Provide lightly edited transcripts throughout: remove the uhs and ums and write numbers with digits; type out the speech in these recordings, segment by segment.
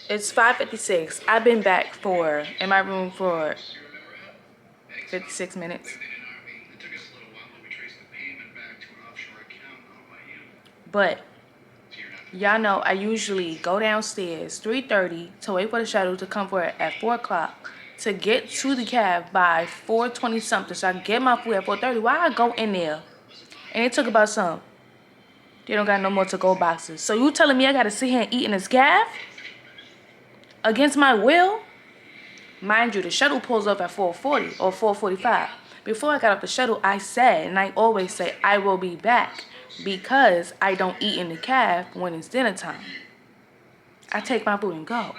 It's 5:56. I've been back in my room for 56 minutes. But y'all know I usually go downstairs 3:30 to wait for the shuttle to come for it at 4 o'clock to get to the cab by 4:20 something so I can get my food at 4:30. Why I go in there and it took about some. They don't got no more to-go boxes. So you telling me I gotta sit here and eat in this cab? Against my will? Mind you, the shuttle pulls up at 4:40 or 4:45. Before I got off the shuttle, I said, and I always say, I will be back because I don't eat in the cab when it's dinner time. I take my food and go.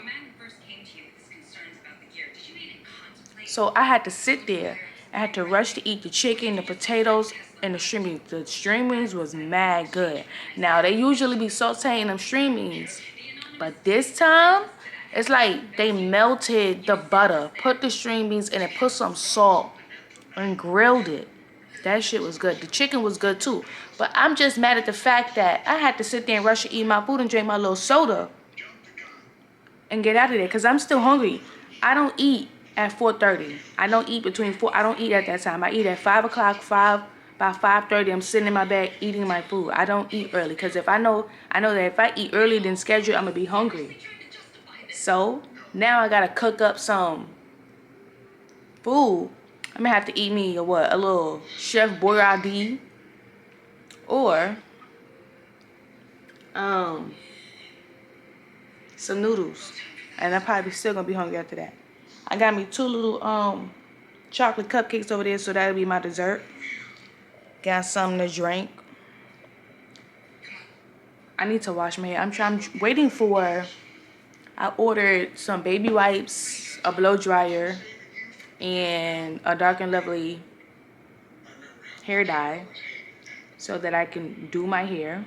So I had to sit there. I had to rush to eat the chicken, the potatoes, and the string beans. The string beans was mad good. Now, they usually be sauteing them string beans. But this time, it's like they melted the butter, put the string beans in it, put some salt, and grilled it. That shit was good. The chicken was good too. But I'm just mad at the fact that I had to sit there and rush to eat my food and drink my little soda and get out of there because I'm still hungry. I don't eat at 4:30. I don't eat between 4. I don't eat at that time. I eat at 5 o'clock, by 5:30, I'm sitting in my bed eating my food. I don't eat early because I know that if I eat earlier than scheduled, I'm going to be hungry. So now I got to cook up some food. I'm going to have to eat me a little Chef Boyardee or some noodles. And I'm probably still going to be hungry after that. I got me 2 little chocolate cupcakes over there, so that'll be my dessert. Got something to drink. I need to wash my hair. I'm waiting for. I ordered some baby wipes, a blow dryer, and a Dark and Lovely hair dye, so that I can do my hair,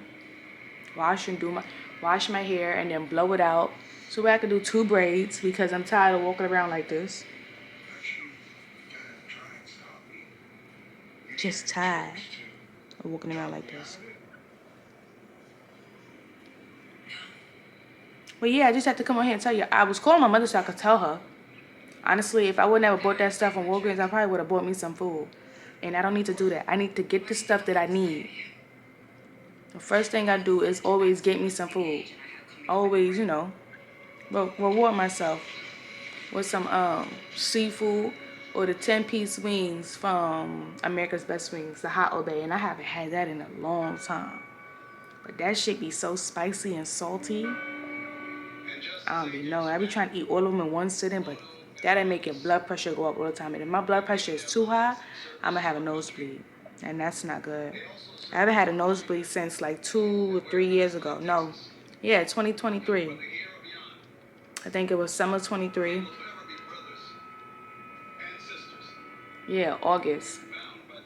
wash my hair, and then blow it out, so I can do 2 braids because I'm tired of walking around like this. Just tired of walking around like this. But yeah, I just had to come on here and tell you. I was calling my mother so I could tell her. Honestly, if I would never bought that stuff from Walgreens, I probably would have bought me some food. And I don't need to do that. I need to get the stuff that I need. The first thing I do is always get me some food. Always, reward myself with some seafood or the 10-piece wings from America's Best Wings, the hot obey. And I haven't had that in a long time. But that shit be so spicy and salty. I don't be knowing. I be trying to eat all of them in one sitting, but that'll make your blood pressure go up all the time. And if my blood pressure is too high, I'm going to have a nosebleed. And that's not good. I haven't had a nosebleed since like 2 or 3 years ago. No. Yeah, 2023. I think it was summer 23. Yeah, August.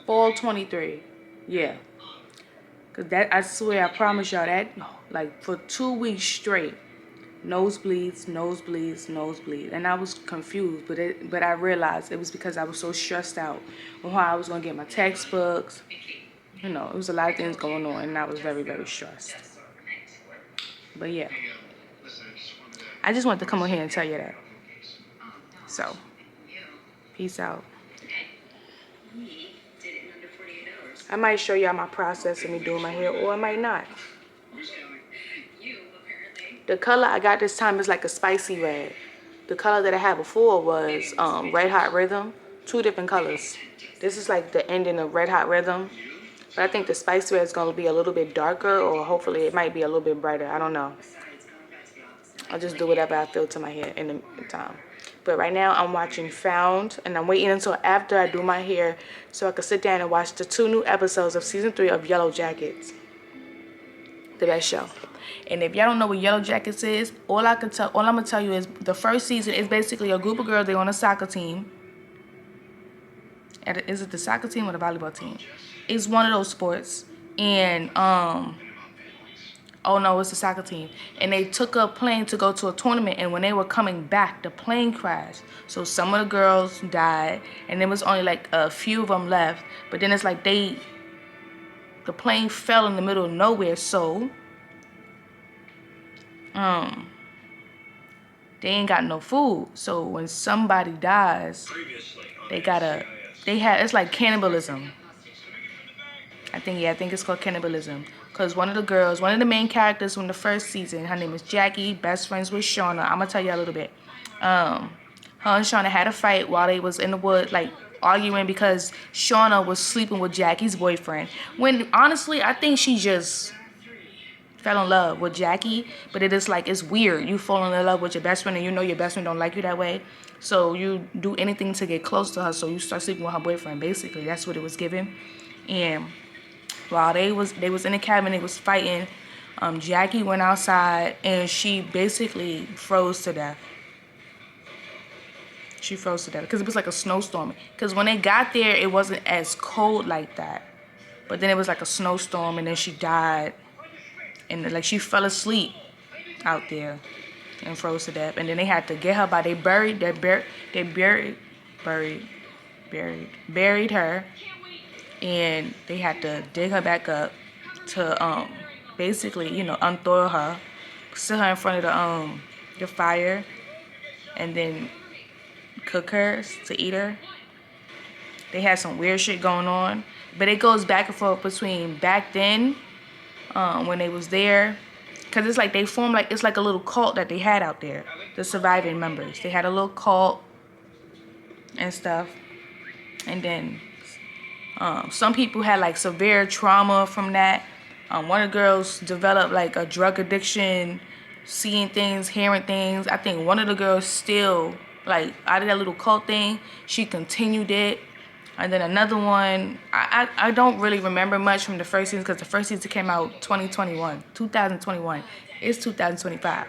Fall 23. Yeah. Because that, I swear, I promise y'all that, like for 2 weeks straight, nosebleeds. And I was confused, but I realized it was because I was so stressed out on how I was going to get my textbooks. It was a lot of things going on, and I was very, very stressed. But yeah, I just wanted to come on here and tell you that. So, peace out. I might show y'all my process of me doing my hair, or I might not. The color I got this time is like a spicy red. The color that I had before was Red Hot Rhythm. 2 different colors. This is like the ending of Red Hot Rhythm. But I think the spicy red is going to be a little bit darker, or hopefully it might be a little bit brighter. I don't know. I'll just do whatever I feel to my hair in the time. But right now I'm watching Found, and I'm waiting until after I do my hair so I can sit down and watch the 2 new episodes of season 3 of Yellow Jackets. The best show. And if y'all don't know what Yellow Jackets is, all I'm gonna tell you is the first season is basically a group of girls. They're on a soccer team. Is it the soccer team or the volleyball team? It's one of those sports. And oh no, it's the soccer team. And they took a plane to go to a tournament, and when they were coming back, the plane crashed. So some of the girls died, and there was only like a few of them left. But then it's like the plane fell in the middle of nowhere, so they ain't got no food. So when somebody dies, it's like cannibalism. I think it's called cannibalism. Because one of the main characters from the first season, her name is Jackie, best friends with Shauna. I'm going to tell you a little bit. Her and Shauna had a fight while they was in the wood, like, arguing because Shauna was sleeping with Jackie's boyfriend. When, honestly, I think she just fell in love with Jackie. But it is like, it's weird. You fall in love with your best friend and you know your best friend don't like you that way. So you do anything to get close to her. So you start sleeping with her boyfriend, basically. That's what it was given. And while they was in the cabin, they was fighting. Jackie went outside and she basically froze to death. She froze to death because it was like a snowstorm. Because when they got there, it wasn't as cold like that. But then it was like a snowstorm, and then she died. And like she fell asleep out there and froze to death. And then they had to get her they buried her, and they had to dig her back up to basically, unthaw her, sit her in front of the fire, and then cook her to eat her. They had some weird shit going on, but it goes back and forth between back then, when they was there, because it's like they formed like, it's like a little cult that they had out there, the surviving members. They had a little cult and stuff, and then some people had like severe trauma from that. One of the girls developed like a drug addiction, seeing things, hearing things. I think one of the girls still, like, out of that little cult thing, she continued it. And then another one, I don't really remember much from the first season because the first season came out 2021. It's 2025.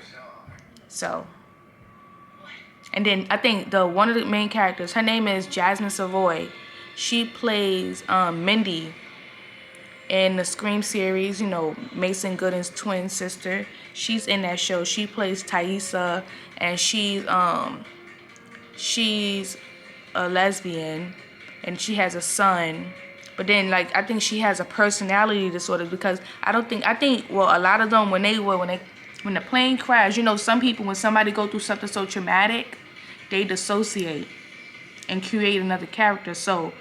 So, and then I think one of the main characters, her name is Jasmine Savoy. She plays Mindy in the Scream series, Mason Gooden's twin sister. She's in that show. She plays Thaisa, and she's a lesbian, and she has a son. But then, like, I think she has a personality disorder because a lot of them, when the plane crashed, some people, when somebody go through something so traumatic, they dissociate and create another character. So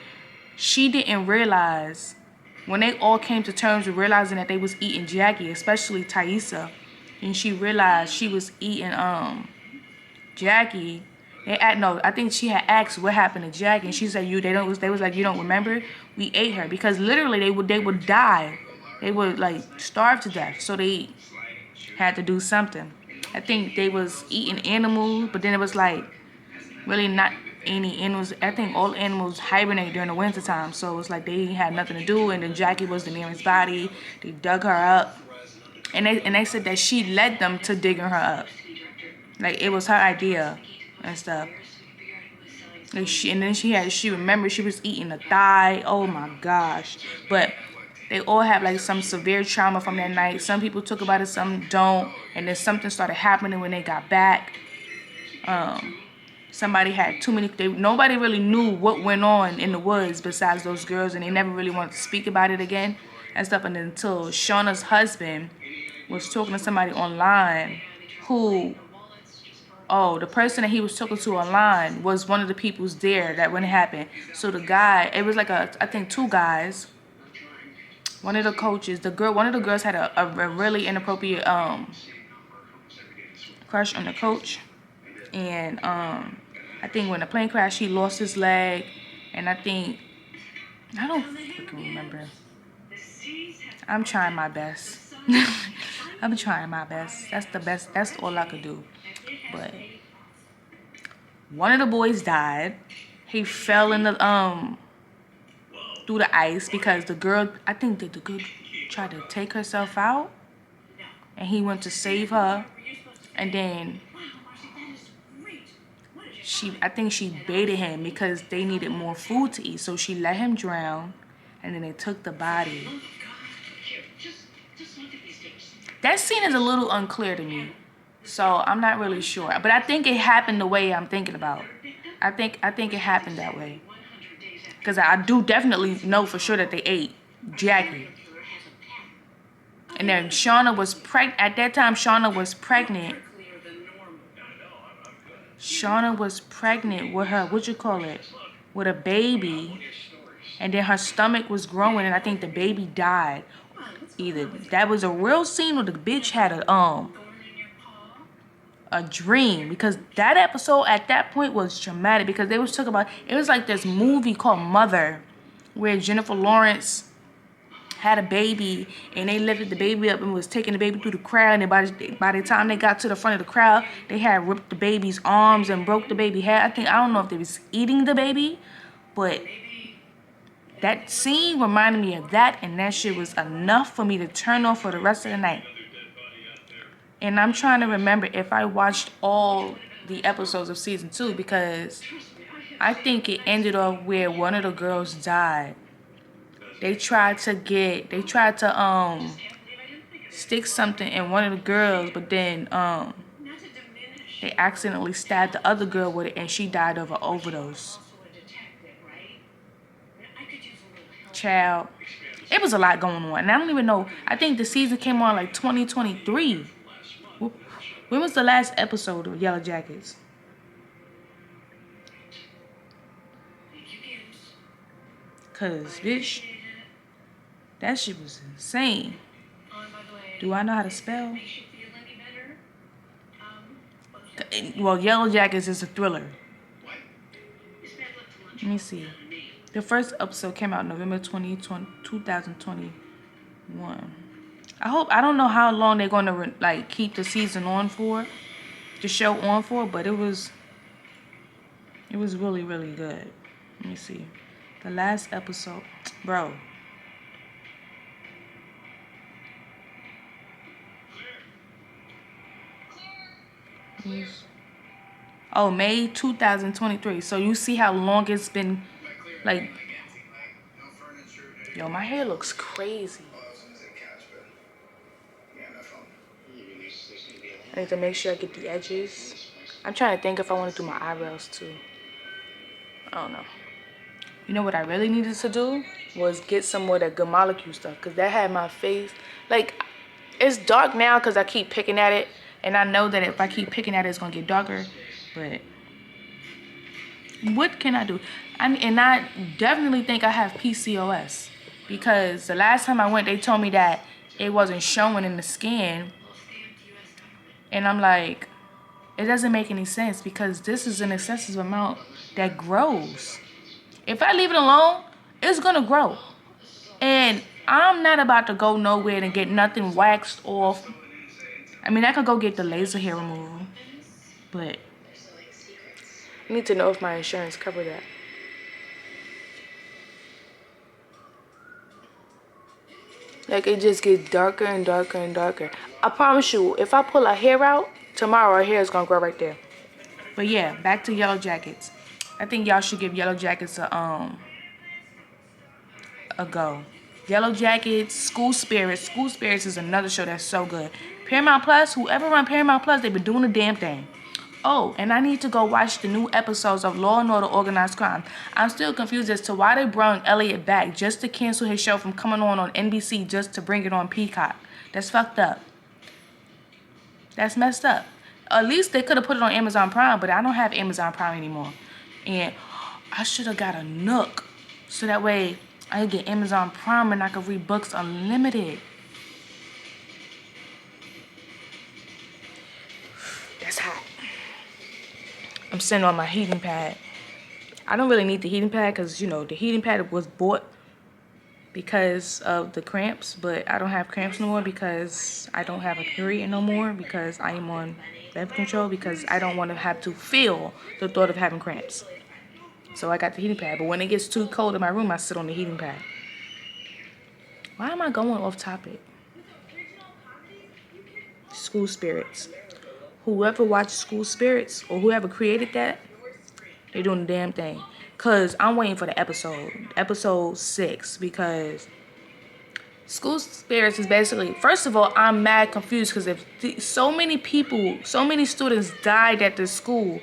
she didn't realize, when they all came to terms with realizing that they was eating Jackie, especially Thaisa, and she realized she was eating Jackie. I think she had asked what happened to Jackie, and she said they was like, you don't remember? We ate her, because literally they would die. They would like starve to death. So they had to do something. I think they was eating animals, but then it was like really not any animals. I think all animals hibernate during the winter time, so it was like they had nothing to do. And then Jackie was the nearest body. They dug her up, and they said that she led them to digging her up. Like, it was her idea and stuff. Like she remembered she was eating a thigh. Oh my gosh. But they all have like some severe trauma from that night. Some people talk about it, some don't. And then something started happening when they got back. Somebody had too many. Nobody really knew what went on in the woods besides those girls, and they never really wanted to speak about it again and stuff. And until Shauna's husband was talking to somebody online, the person that he was talking to online was one of the people's there that when it happened. So the guy, it was like I think two guys. One of the coaches, one of the girls had a really inappropriate crush on the coach, and I think when the plane crashed, he lost his leg, and I don't fucking remember. I'm trying my best. I'm trying my best. That's the best. That's all I could do. But one of the boys died. He fell in the through the ice because the girl tried to take herself out, and he went to save her, and then I think she baited him because they needed more food to eat, so she let him drown, and then they took the body. That scene is a little unclear to me, so I'm not really sure. But I think it happened the way I'm thinking about. I think it happened that way, because I do definitely know for sure that they ate Jackie. And then Shauna was pregnant. At that time, Shauna was pregnant Shauna was pregnant with her, with a baby, and then her stomach was growing, and I think the baby died. Either that was a real scene, or the bitch had a dream, because that episode at that point was dramatic, because they was talking about, it was like this movie called Mother, where Jennifer Lawrence had a baby, and they lifted the baby up and was taking the baby through the crowd, and by the time they got to the front of the crowd, they had ripped the baby's arms and broke the baby head. I don't know if they was eating the baby, but that scene reminded me of that, and that shit was enough for me to turn off for the rest of the night. And I'm trying to remember if I watched all the episodes of season 2, because I think it ended off where one of the girls died. They tried to stick something in one of the girls, but then they accidentally stabbed the other girl with it, and she died of an overdose. Child, it was a lot going on, and I don't even know. I think the season came on like 2023. When was the last episode of Yellow Jackets? Cause bitch, that shit was insane. Do I know how to spell? Well, Yellow Jackets is a thriller. Let me see. The first episode came out November 2021. I don't know how long they're gonna keep the season on for, the show on for, but it was really, really good. Let me see. The last episode, bro. Oh, May 2023. So you see how long it's been, like. Yo, my hair looks crazy. I need to make sure I get the edges. I'm trying to think if I want to do my eyebrows too. I don't know. You know what I really needed to do was get some more of that Good Molecule stuff, because that had my face. Like, it's dark now because I keep picking at it, and I know that if I keep picking at it, it's going to get darker. But what can I do? And I definitely think I have PCOS, because the last time I went, they told me that it wasn't showing in the scan. And I'm like, it doesn't make any sense, because this is an excessive amount that grows. If I leave it alone, it's going to grow. And I'm not about to go nowhere and get nothing waxed off. I mean, I could go get the laser hair removal, but I need to know if my insurance covers that. Like, it just gets darker and darker and darker. I promise you, if I pull a hair out, tomorrow our hair is going to grow right there. But yeah, back to Yellow Jackets. I think y'all should give Yellow Jackets a go. Yellow Jackets, School Spirits. School Spirits is another show that's so good. Paramount Plus, whoever run Paramount Plus, they've been doing the damn thing. Oh, and I need to go watch the new episodes of Law & Order Organized Crime. I'm still confused as to why they brought Elliot back just to cancel his show from coming on NBC just to bring it on Peacock. That's fucked up. That's messed up. At least they could have put it on Amazon Prime, but I don't have Amazon Prime anymore. And I should have got a Nook, so that way I could get Amazon Prime and I could read books unlimited. That's hot. I'm sitting on my heating pad. I don't really need the heating pad because, you know, the heating pad was bought because of the cramps, but I don't have cramps no more because I don't have a period no more, because I am on birth control, because I don't want to have to feel the thought of having cramps. So I got the heating pad, but when it gets too cold in my room, I sit on the heating pad. Why am I going off topic? School Spirits. Whoever watched School Spirits, or whoever created that, they're doing the damn thing. Because I'm waiting for the episode 6, because School Spirits is basically, first of all, I'm mad confused, because if so many people, so many students died at this school,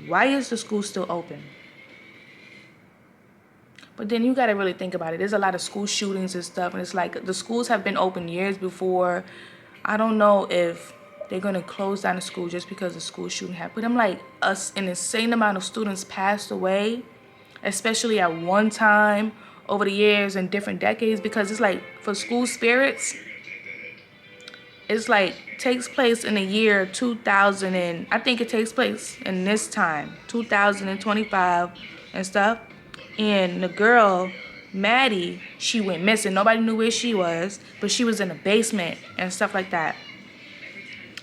why is the school still open? But then you got to really think about it. There's a lot of school shootings and stuff, and it's like the schools have been open years before. I don't know if they're going to close down the school just because the school shooting happened. But I'm like, an insane amount of students passed away, especially at one time over the years and different decades, because it's like for school spirits, it's like takes place in the year 2000, and I think it takes place in this time 2025 and stuff. And the girl Maddie, she went missing. Nobody knew where she was, but she was in the basement and stuff like that.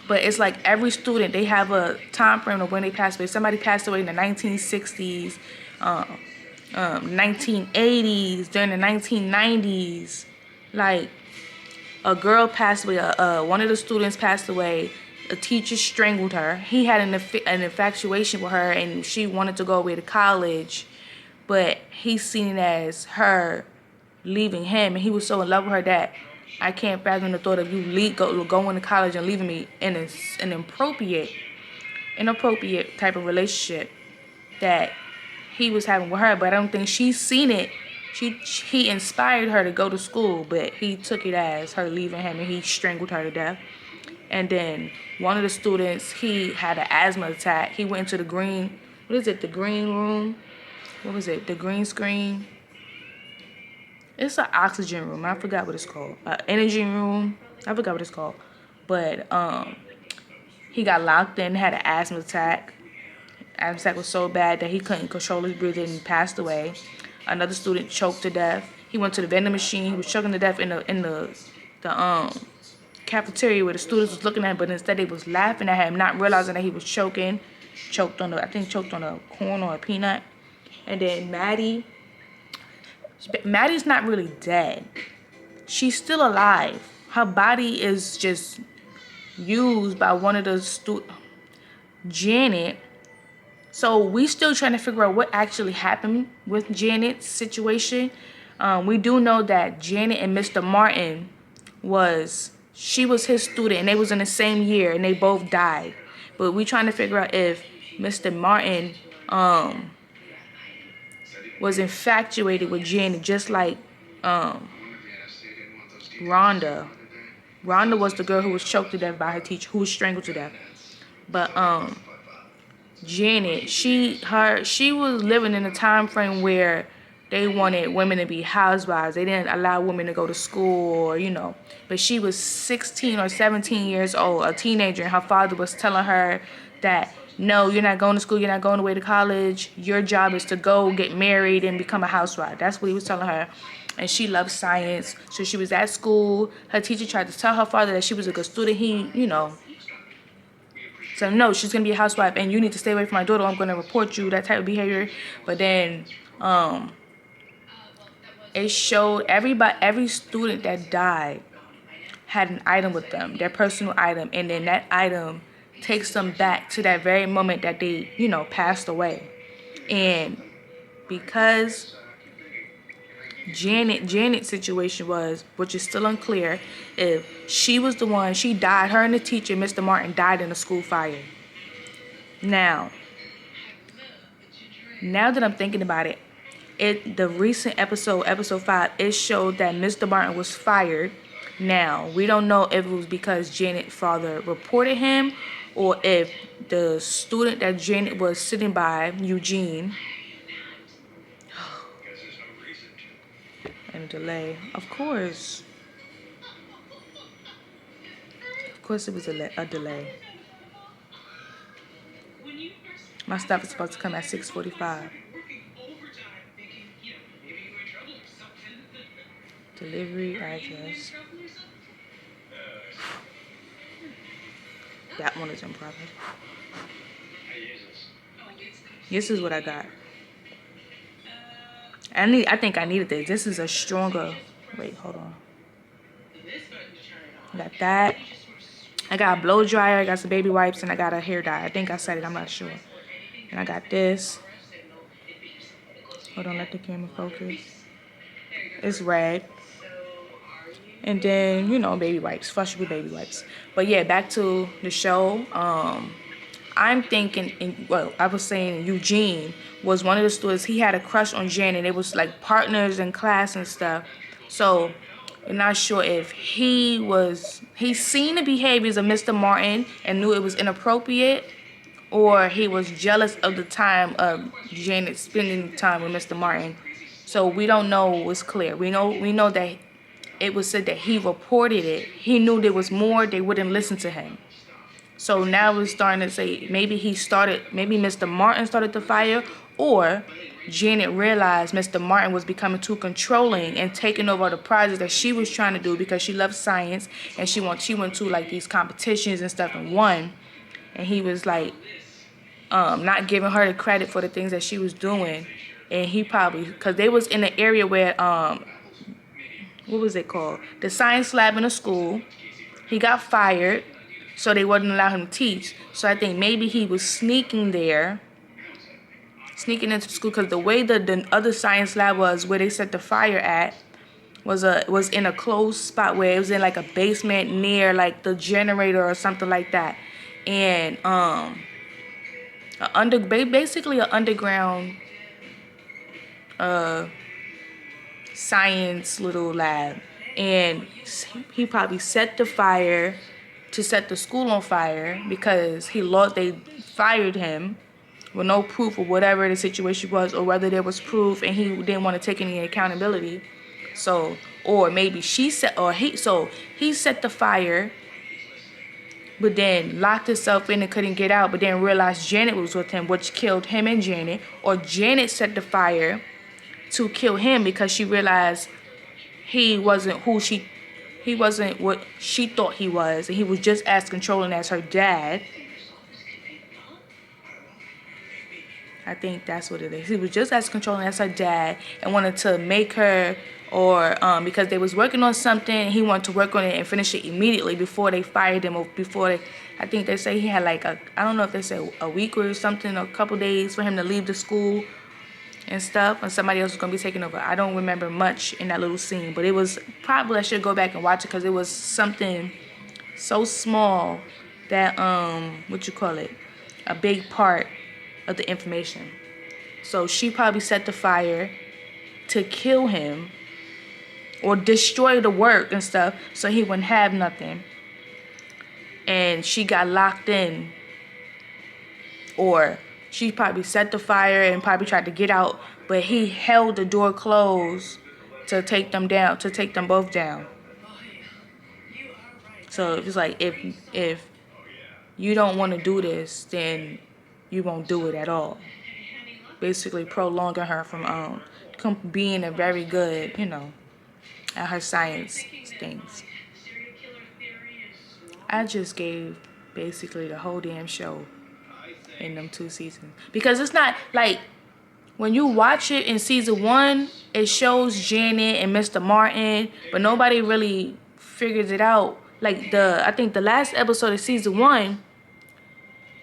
But it's like every student, they have a time frame of when they passed away. Somebody passed away in the 1960s, 1980s, during the 1990s. Like, a girl passed away. One of the students passed away. A teacher strangled her. He had an infatuation with her, and she wanted to go away to college. But he seen it as her leaving him, and he was so in love with her that I can't fathom the thought of you going to college and leaving me in an inappropriate type of relationship that he was having with her. But I don't think she's seen it. He inspired her to go to school, but he took it as her leaving him, and he strangled her to death. And then one of the students, he had an asthma attack. He went into the green room? What was it? The green screen? It's an oxygen room. I forgot what it's called. Energy room. I forgot what it's called. But he got locked in, had an asthma attack. Asthma attack was so bad that he couldn't control his breathing and passed away. Another student choked to death. He went to the vending machine. He was choking to death in the cafeteria where the students was looking at him, but instead they was laughing at him, not realizing that he was choking. Choked on a corn or a peanut. And then Maddie's not really dead. She's still alive. Her body is just used by one of the Janet. So we still trying to figure out what actually happened with Janet's situation. We do know that Janet and Mr. Martin she was his student, and they was in the same year, and they both died. But we trying to figure out if Mr. Martin was infatuated with Janet, just like Rhonda. Rhonda was the girl who was choked to death by her teacher, who was strangled to death. But Janet, she was living in a time frame where they wanted women to be housewives. They didn't allow women to go to school, or. But she was 16 or 17 years old, a teenager, and her father was telling her that, no, you're not going to school, you're not going away to college. Your job is to go get married and become a housewife. That's what he was telling her. And she loved science. So she was at school. Her teacher tried to tell her father that she was a good student. He, said, no, she's going to be a housewife, and you need to stay away from my daughter. I'm going to report you, that type of behavior. But then it showed every student that died had an item with them, their personal item. And then that item takes them back to that very moment that they, passed away. And because Janet's situation was, which is still unclear, if she was the one, she died, her and the teacher, Mr. Martin, died in a school fire. Now that I'm thinking about it, the recent episode 5, it showed that Mr. Martin was fired. Now, we don't know if it was because Janet's father reported him, or if the student that Janet was sitting by, Eugene, and delay. Of course it was a delay. My stuff is supposed to come at 6:45. Delivery address. That one is in progress. This is what I got. I think I needed this. This is a stronger. Wait, hold on. Got that. I got a blow dryer. I got some baby wipes, and I got a hair dye. I think I said it. I'm not sure. And I got this. Hold on, let the camera focus. It's red. And then, baby wipes. Flush with baby wipes. But yeah, back to the show. I'm thinking, I was saying Eugene was one of the students. He had a crush on Janet. They was like partners in class and stuff. So We're not sure if he seen the behaviors of Mr. Martin and knew it was inappropriate, or he was jealous of the time of Janet spending time with Mr. Martin. So we don't know what's clear. We know that it was said that he reported it. He knew there was more. They wouldn't listen to him. So now we're starting to say maybe Mr. Martin started the fire, or Janet realized Mr. Martin was becoming too controlling and taking over the projects that she was trying to do because she loves science and she went to like these competitions and stuff and won. And he was like not giving her the credit for the things that she was doing. And he probably, because they was in the area where what was it called? The science lab in the school. He got fired, so they wouldn't allow him to teach. So I think maybe he was sneaking into the school, because the way the other science lab was, where they set the fire at, was in a closed spot where it was in like a basement near like the generator or something like that, and basically an underground science little lab. And he probably set the fire to set the school on fire because they fired him with no proof of whatever the situation was, or whether there was proof and he didn't want to take any accountability. So, or maybe he set the fire, but then locked himself in and couldn't get out, but then realized Janet was with him, which killed him and Janet. Or Janet set the fire to kill him because she realized he wasn't what she thought he was, and he was just as controlling as her dad. I think that's what it is. He was just as controlling as her dad and wanted to make her, or because they was working on something, he wanted to work on it and finish it immediately before they fired him, or I think they say he had like I don't know if they say a week or something, a couple days for him to leave the school and stuff, and somebody else was going to be taking over. I don't remember much in that little scene, but it was probably, I should go back and watch it because it was something so small that, a big part of the information. So she probably set the fire to kill him or destroy the work and stuff so he wouldn't have nothing. And she got locked in, or she probably set the fire and probably tried to get out, but he held the door closed to take them both down. So it's like, if you don't want to do this, then you won't do it at all. Basically prolonging her from being a very good, at her science things. I just gave basically the whole damn show in them 2 seasons. Because it's not like, when you watch it in season 1, it shows Janet and Mr. Martin, but nobody really figures it out. Like I think the last episode of season 1,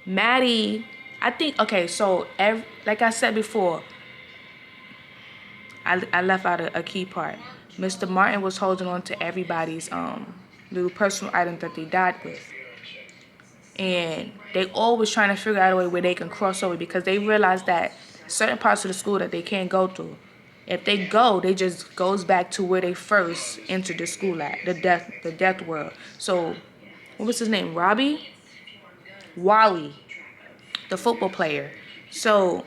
Maddie, like I said before, I left out a key part. Mr. Martin was holding on to everybody's little personal items that they died with. And they always trying to figure out a way where they can cross over, because they realize that certain parts of the school that they can't go through, if they go, they just goes back to where they first entered the school at, the death world. So, what was his name? Wally, the football player. So,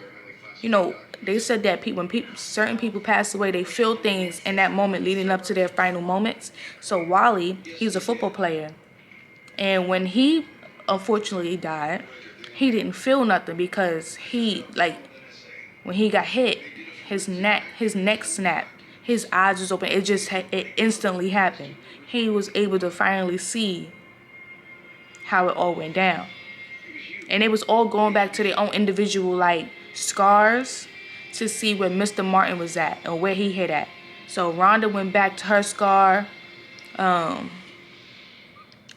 they said that when certain people pass away, they feel things in that moment leading up to their final moments. So Wally, he's a football player, and when he unfortunately died, he didn't feel nothing, because when he got hit, his neck snapped, his eyes was open. It instantly happened. He was able to finally see how it all went down, and it was all going back to their own individual scars to see where Mr. Martin was at or where he hit at. So Rhonda went back to her scar.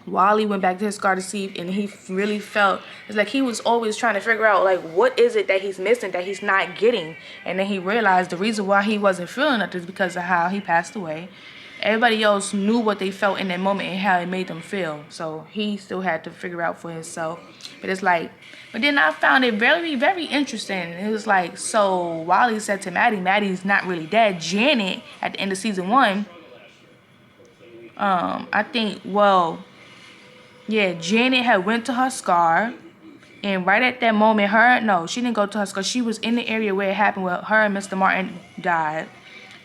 Wally went back to his scar to see, and he really felt, it's like he was always trying to figure out what is it that he's missing, that he's not getting. And then he realized the reason why he wasn't feeling it is because of how he passed away. Everybody else knew what they felt in that moment and how it made them feel. So he still had to figure out for himself. But then I found it very, very interesting. It was so Wally said to Maddie's not really dead. Janet, at the end of season 1, I think, well, yeah, Janet had went to her scar. And right at that moment, she didn't go to her scar. She was in the area where it happened, where her and Mr. Martin died.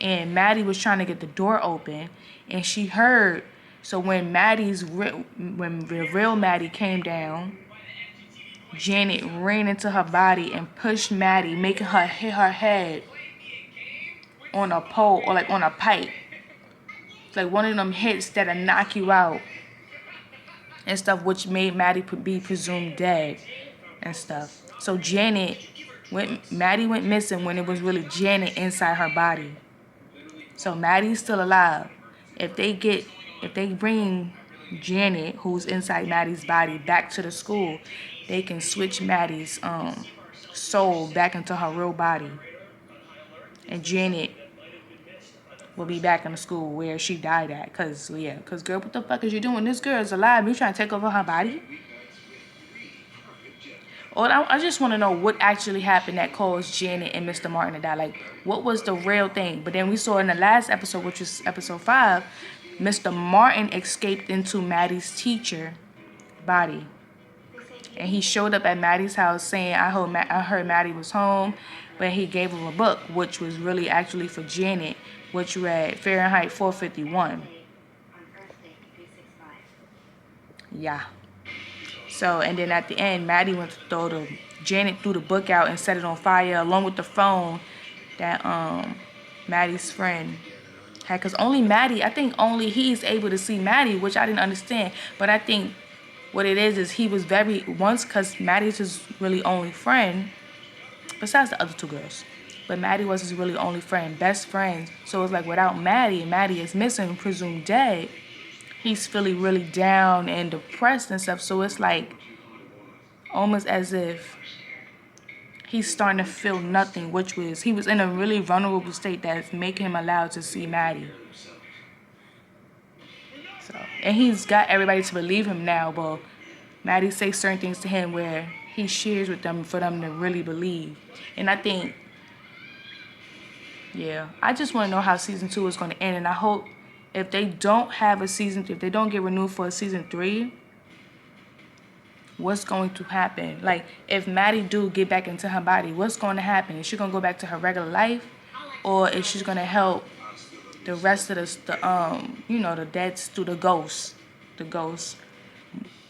And Maddie was trying to get the door open. And she heard. So when when the real Maddie came down, Janet ran into her body and pushed Maddie, making her hit her head on a pole or like on a pipe. It's like one of them hits that'll knock you out and stuff, which made Maddie be presumed dead and stuff. So Maddie went missing when it was really Janet inside her body. So Maddie's still alive. If they bring Janet, who's inside Maddie's body, back to the school, they can switch Maddie's soul back into her real body. And Janet will be back in the school where she died at. Cause girl, what the fuck is you doing? This girl is alive. You trying to take over her body? I just want to know what actually happened that caused Janet and Mr. Martin to die. Like, what was the real thing? But then we saw in the last episode, which was episode 5, Mr. Martin escaped into Maddie's teacher body. And he showed up at Maddie's house saying, I heard Maddie was home. But he gave him a book, which was really actually for Janet, which read Fahrenheit 451. Yeah. So, and then at the end, Maddie went to Janet threw the book out and set it on fire, along with the phone that Maddie's friend had. Because I think only he's able to see Maddie, which I didn't understand. But I think what it is he was because Maddie's his really only friend, besides the other 2 girls. But Maddie was his really only friend, best friend. So it's like without Maddie, and Maddie is missing, presumed dead, he's feeling really down and depressed and stuff. So it's like almost as if he's starting to feel nothing, he was in a really vulnerable state that's making him allowed to see Maddie. So, and he's got everybody to believe him now, but Maddie says certain things to him where he shares with them for them to really believe. And I think, I just want to know how season 2 is going to end. And I hope if they don't have a season 3, if they don't get renewed for a season 3, what's going to happen? Like, if Maddie do get back into her body, what's going to happen? Is she going to go back to her regular life? Or is she going to help the rest of the dead, through the ghosts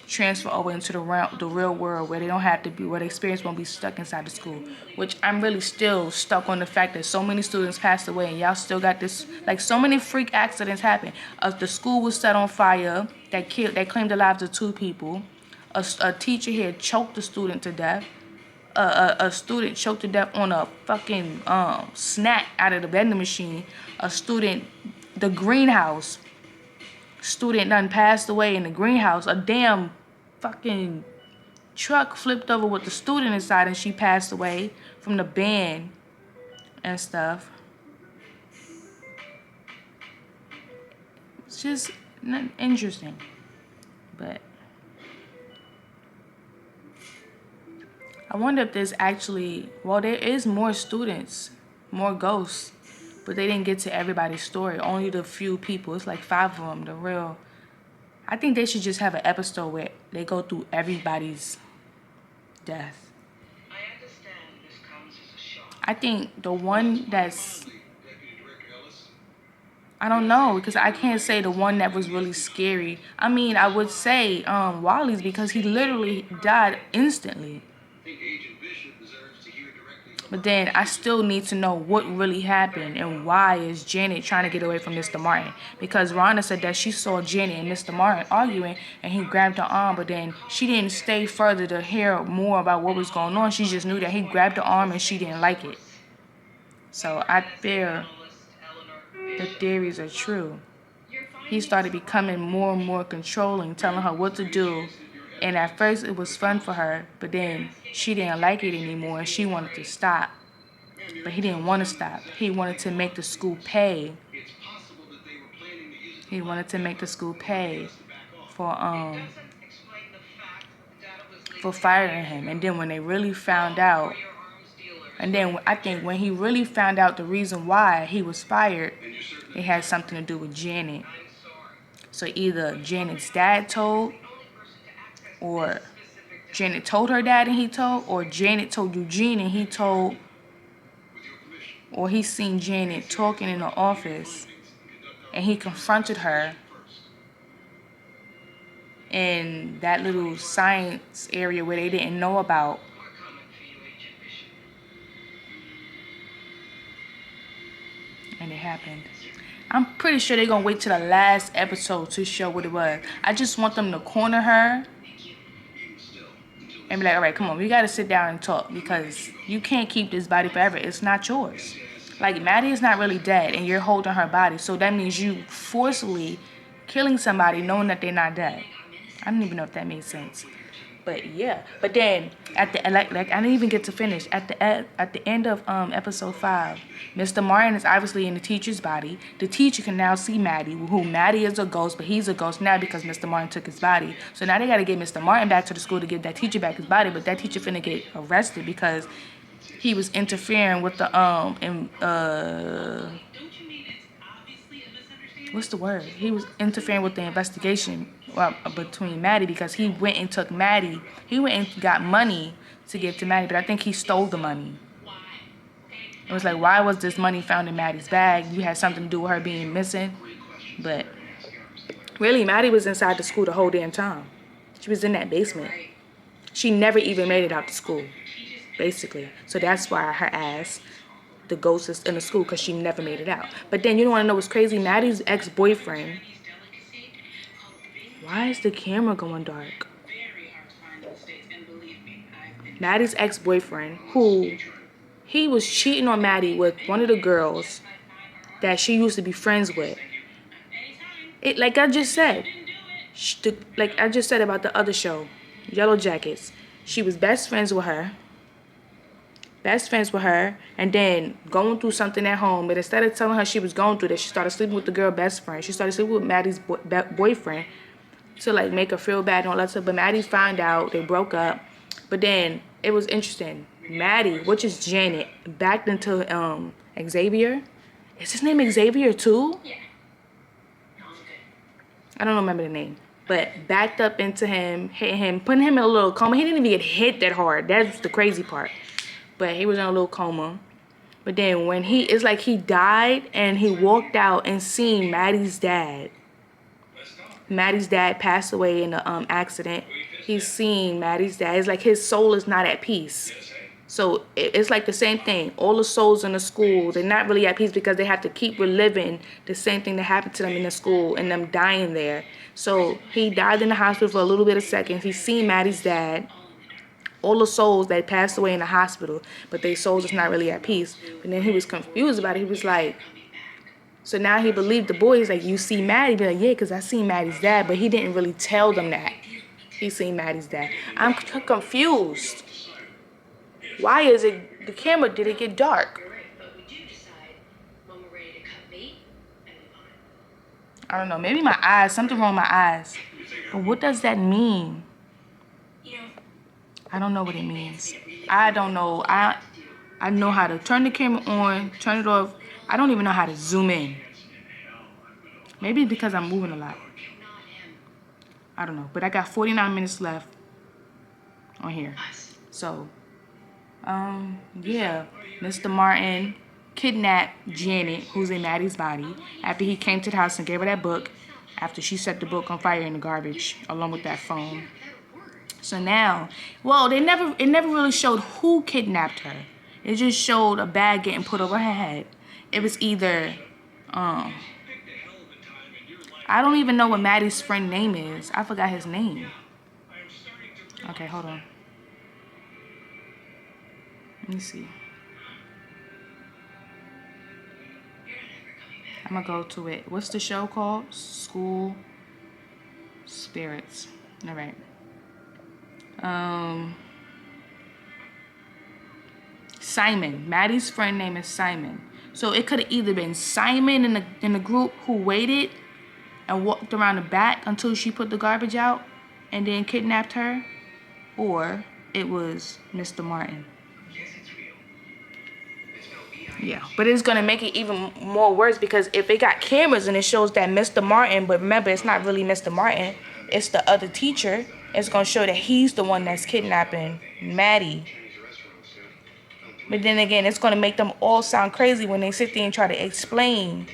transfer over into the real world where they don't have to be, where the experience won't be stuck inside the school? Which I'm really still stuck on the fact that so many students passed away and y'all still got this, like, so many freak accidents happen. The school was set on fire that claimed the lives of 2 people. A teacher here choked a student to death. A student choked to death on a fucking snack out of the vending machine. The greenhouse student done passed away in the greenhouse. A damn fucking truck flipped over with the student inside and she passed away from the band and stuff. It's just interesting. But I wonder if there's actually, there is more students, more ghosts, but they didn't get to everybody's story. Only the few people. It's like 5 of them, I think they should just have an episode where they go through everybody's death. I think the one that's, I don't know, because I can't say the one that was really scary. I mean, I would say Wally's, because he literally died instantly. But then I still need to know what really happened and why is Janet trying to get away from Mr. Martin. Because Rhonda said that she saw Janet and Mr. Martin arguing and he grabbed her arm, but then she didn't stay further to hear more about what was going on. She just knew that he grabbed her arm and she didn't like it. So I fear the theories are true. He started becoming more and more controlling, telling her what to do. And at first it was fun for her, but then she didn't like it anymore and she wanted to stop. But he didn't want to stop. He wanted to make the school pay. He wanted to make the school pay for firing him. And then when they really found out, and then I think when he really found out the reason why he was fired, it had something to do with Janet. So either Janet's dad told, or Janet told her dad and he told, or Janet told Eugene and he told, or he seen Janet talking in the office and he confronted her in that little science area where they didn't know about. And it happened. I'm pretty sure they're going to wait till the last episode to show what it was. I just want them to corner her and be like, all right, come on, we got to sit down and talk because you can't keep this body forever. It's not yours. Like, Maddie is not really dead and you're holding her body. So that means you forcefully killing somebody knowing that they're not dead. I don't even know if that made sense. But yeah. But then at the like I didn't even get to finish. At the end of episode 5, Mr. Martin is obviously in the teacher's body. The teacher can now see Maddie, who Maddie is a ghost, but he's a ghost now because Mr. Martin took his body. So now they gotta get Mr. Martin back to the school to get that teacher back his body, but that teacher finna get arrested because he was interfering with the what's the word? He was interfering with the investigation between Maddie because he went and took Maddie. He went and got money to give to Maddie, but I think he stole the money. It was like, why was this money found in Maddie's bag? You had something to do with her being missing. But really, Maddie was inside the school the whole damn time. She was in that basement. She never even made it out to school, basically. So that's why her ass, the ghost, is in the school, because she never made it out. But then you don't want to know what's crazy? Maddie's ex-boyfriend. Why is the camera going dark? Maddie's ex-boyfriend, who he was cheating on Maddie with one of the girls that she used to be friends with. It, like I just said, like I just said about the other show, Yellow Jackets. She was best friends with her, and then going through something at home. But instead of telling her she was going through this, she started sleeping with the girl best friend. She started sleeping with Maddie's boyfriend to like make her feel bad and all that stuff. But Maddie found out, they broke up. But then it was interesting. Maddie, which is Janet, backed into Xavier. Is his name Xavier too? Yeah. I don't remember the name. But backed up into him, hit him, putting him in a little coma. He didn't even get hit that hard. That's the crazy part. But he was in a little coma. But then when it's like he died and he walked out and seen Maddie's dad. Maddie's dad passed away in an accident. He's seen Maddie's dad. It's like his soul is not at peace. So it's like the same thing. All the souls in the school, they're not really at peace because they have to keep reliving the same thing that happened to them in the school and them dying there. So he died in the hospital for a little bit of seconds. He's seen Maddie's dad. All the souls that passed away in the hospital, but their souls is not really at peace. And then he was confused about it. He was like, so now he believed the boy. He's like, you see Maddie? Be like, yeah, because I seen Maddie's dad, but he didn't really tell them that. He seen Maddie's dad. I'm confused. Why is it the camera? Did it get dark? I don't know. Maybe my eyes. Something wrong with my eyes. But what does that mean? I don't know what it means. I don't know. I know how to turn the camera on, turn it off. I don't even know how to zoom in. Maybe it's because I'm moving a lot. I don't know. But I got 49 minutes left on here. So, yeah. Mr. Martin kidnapped Janet, who's in Maddie's body, after he came to the house and gave her that book, after she set the book on fire in the garbage, along with that phone. So now, well, it never really showed who kidnapped her. It just showed a bag getting put over her head. It was either, I don't even know what Maddie's friend name is. I forgot his name. Okay, hold on. Let me see. I'm gonna go to it. What's the show called? School Spirits. All right. Simon. Maddie's friend name is Simon. So it could have either been Simon in the group who waited and walked around the back until she put the garbage out and then kidnapped her, or it was Mr. Martin. Yeah, but it's gonna make it even more worse because if they got cameras and it shows that Mr. Martin, but remember it's not really Mr. Martin, it's the other teacher. It's gonna show that he's the one that's kidnapping Maddie. But then again, it's gonna make them all sound crazy when they sit there and try to explain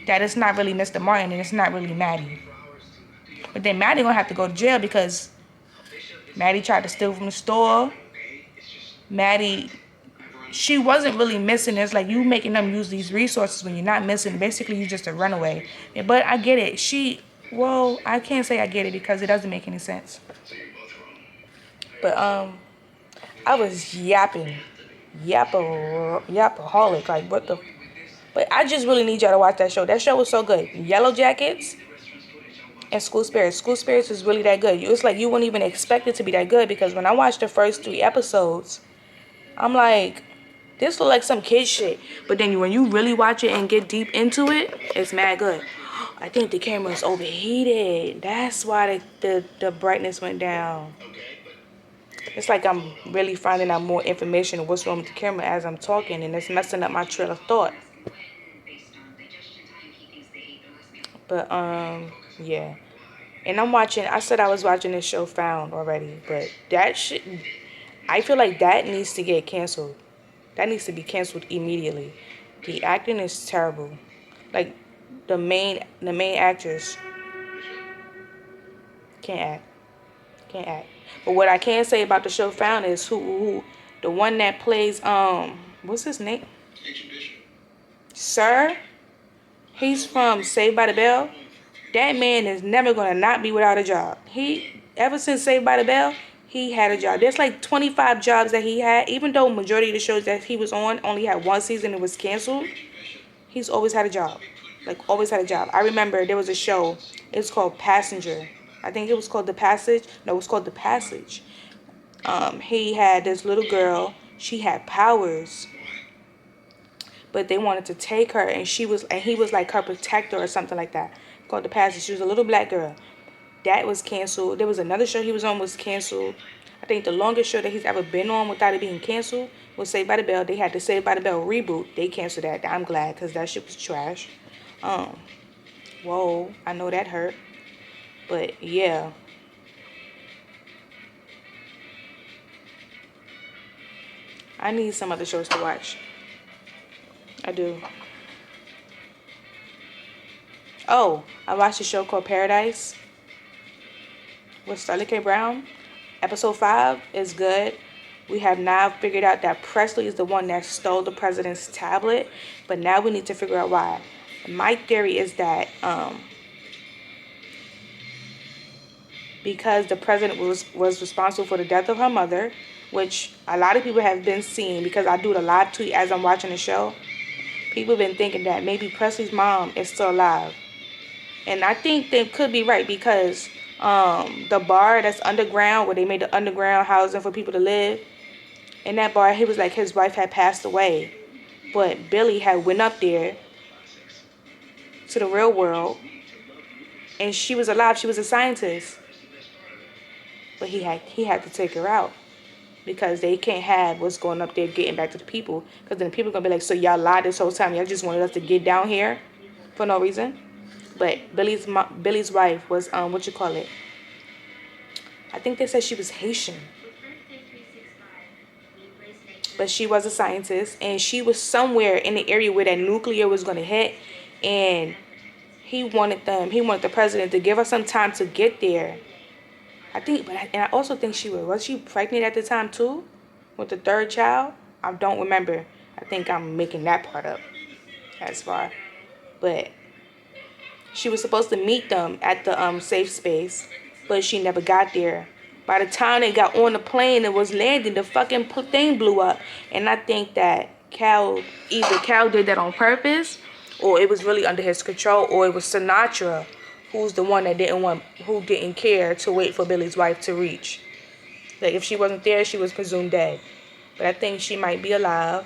that it's not really Mr. Martin and it's not really Maddie. But then Maddie gonna have to go to jail because Maddie tried to steal from the store. Maddie, she wasn't really missing. It's like you making them use these resources when you're not missing. Basically, you're just a runaway. But I get it. Well, I can't say I get it because it doesn't make any sense. But I was yapaholic. Like what the? But I just really need y'all to watch that show. That show was so good. Yellow Jackets and School Spirits. School Spirits is really that good. It's like you wouldn't even expect it to be that good because when I watched the first 3 episodes, I'm like, this look like some kid shit. But then when you really watch it and get deep into it, it's mad good. I think the camera is overheated. That's why the brightness went down. It's like I'm really finding out more information of what's wrong with the camera as I'm talking, and it's messing up my trail of thought. But yeah. And I said I was watching this show Found already, but that shit, I feel like that needs to get canceled. That needs to be canceled immediately. The acting is terrible. Like the main actress can't act. Can't act. But what I can say about the show Found is who the one that plays what's his name? Sir. He's from Saved by the Bell. That man is never gonna not be without a job. He ever since Saved by the Bell, he had a job. There's like 25 jobs that he had. Even though majority of the shows that he was on only had 1 season and was canceled, he's always had a job. Like always had a job. I remember there was a show. It's called Passenger. I think it was called The Passage. No, it was called The Passage. He had this little girl. She had powers, but they wanted to take her, and he was like her protector or something like that. Called The Passage. She was a little black girl. That was canceled. There was another show he was on was canceled. I think the longest show that he's ever been on without it being canceled was Saved by the Bell. They had the Saved by the Bell reboot. They canceled that. I'm glad because that shit was trash. Whoa, I know that hurt. But yeah. I need some other shows to watch. I do. Oh, I watched a show called Paradise with Sterling K. Brown. Episode 5 is good. We have now figured out that Presley is the one that stole the president's tablet, but now we need to figure out why. My theory is that because the president was responsible for the death of her mother, which a lot of people have been seeing because I do the live tweet as I'm watching the show. People have been thinking that maybe Presley's mom is still alive. And I think they could be right because the bar that's underground, where they made the underground housing for people to live, in that bar, he was like his wife had passed away. But Billy had went up there to the real world, and she was alive. She was a scientist. But he had to take her out because they can't have what's going up there getting back to the people. Because then the people are going to be like, so y'all lied this whole time. Y'all just wanted us to get down here for no reason. But Billy's wife was, what you call it? I think they said she was Haitian. But she was a scientist, and she was somewhere in the area where that nuclear was going to hit. And he wanted the president to give her some time to get there. I also think was she pregnant at the time too? With the 3rd child? I don't remember. I think I'm making that part up as far. But she was supposed to meet them at the safe space, but she never got there. By the time they got on the plane and was landing, the fucking thing blew up. And I think that either Cal did that on purpose, or it was really under his control, or it was Sinatra, who's the one that who didn't care to wait for Billy's wife to reach. Like if she wasn't there, she was presumed dead. But I think she might be alive,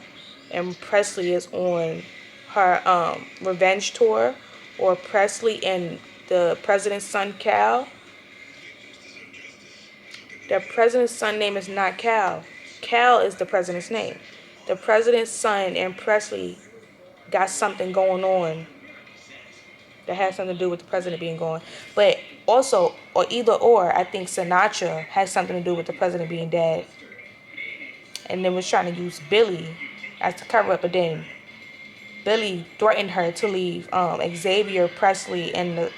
and Presley is on her revenge tour, or Presley and the president's son Cal. The president's son name is not Cal. Cal is the president's name. the president's son and Presley got something going on that has something to do with the president being gone. But also, or either or, I think Sinatra has something to do with the president being dead. And then was trying to use Billy as the cover up, but then Billy threatened her to leave Xavier Presley and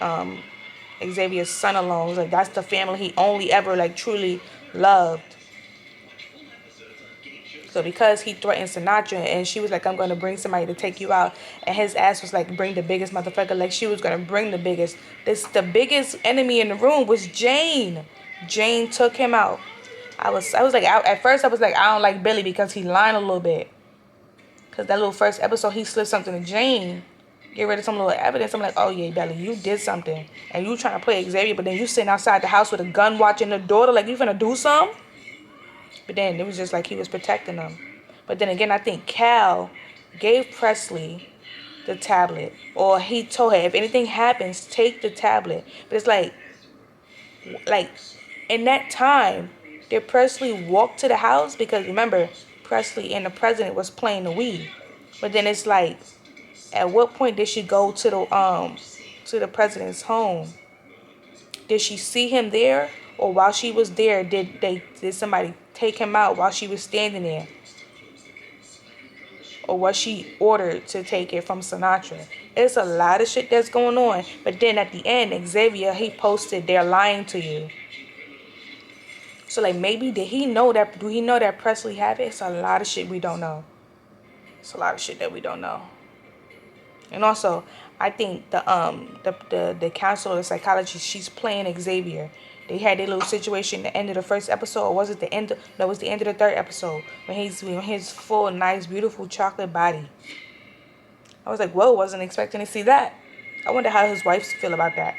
Xavier's son alone. Like that's the family he only ever like truly loved. So because he threatened Sinatra and she was like, I'm gonna bring somebody to take you out, and his ass was like, bring the biggest motherfucker, like she was gonna bring the biggest. The biggest enemy in the room was Jane. Jane took him out. I was like, at first I was like, I don't like Billy because he lied a little bit. Cause that little first episode he slipped something to Jane, get rid of some little evidence. I'm like, oh yeah, Billy, you did something, and you trying to play Xavier, but then you sitting outside the house with a gun watching the daughter, like you finna do something. But then it was just like he was protecting them. But then again, I think Cal gave Presley the tablet. Or he told her, if anything happens, take the tablet. But it's like in that time, did Presley walk to the house? Because remember, Presley and the president was playing the Wii. But then it's like, at what point did she go to the president's home? Did she see him there? Or while she was there, did somebody take him out while she was standing there? Or was she ordered to take it from Sinatra? It's a lot of shit that's going on. But then at the end, Xavier, he posted, they're lying to you. So like maybe do he know that Presley have it? It's a lot of shit we don't know. It's a lot of shit that we don't know. And also, I think the counselor, the psychologist, she's playing Xavier. They had their little situation at the end of the first episode, or was it the end? No, it was the end of the third episode when his full, nice, beautiful chocolate body. I was like, whoa, wasn't expecting to see that. I wonder how his wife feel about that.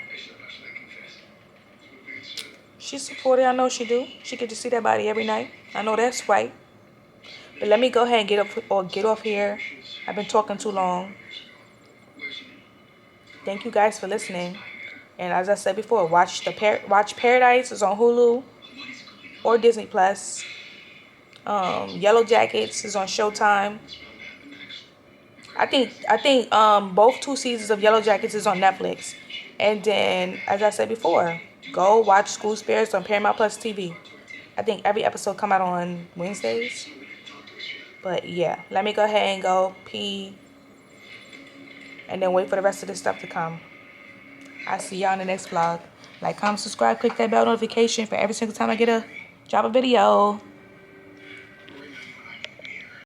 She's supportive, I know she do. She get to see that body every night. I know that's right. But let me go ahead and get off here. I've been talking too long. Thank you guys for listening. And as I said before, watch Paradise. Is on Hulu or Disney Plus. Yellow Jackets is on Showtime. I think both 2 seasons of Yellow Jackets is on Netflix. And then, as I said before, go watch School Spares on Paramount Plus TV. I think every episode come out on Wednesdays. But yeah, let me go ahead and go pee. And then wait for the rest of this stuff to come. I'll see y'all in the next vlog. Like, comment, subscribe, click that bell notification for every single time I drop a video.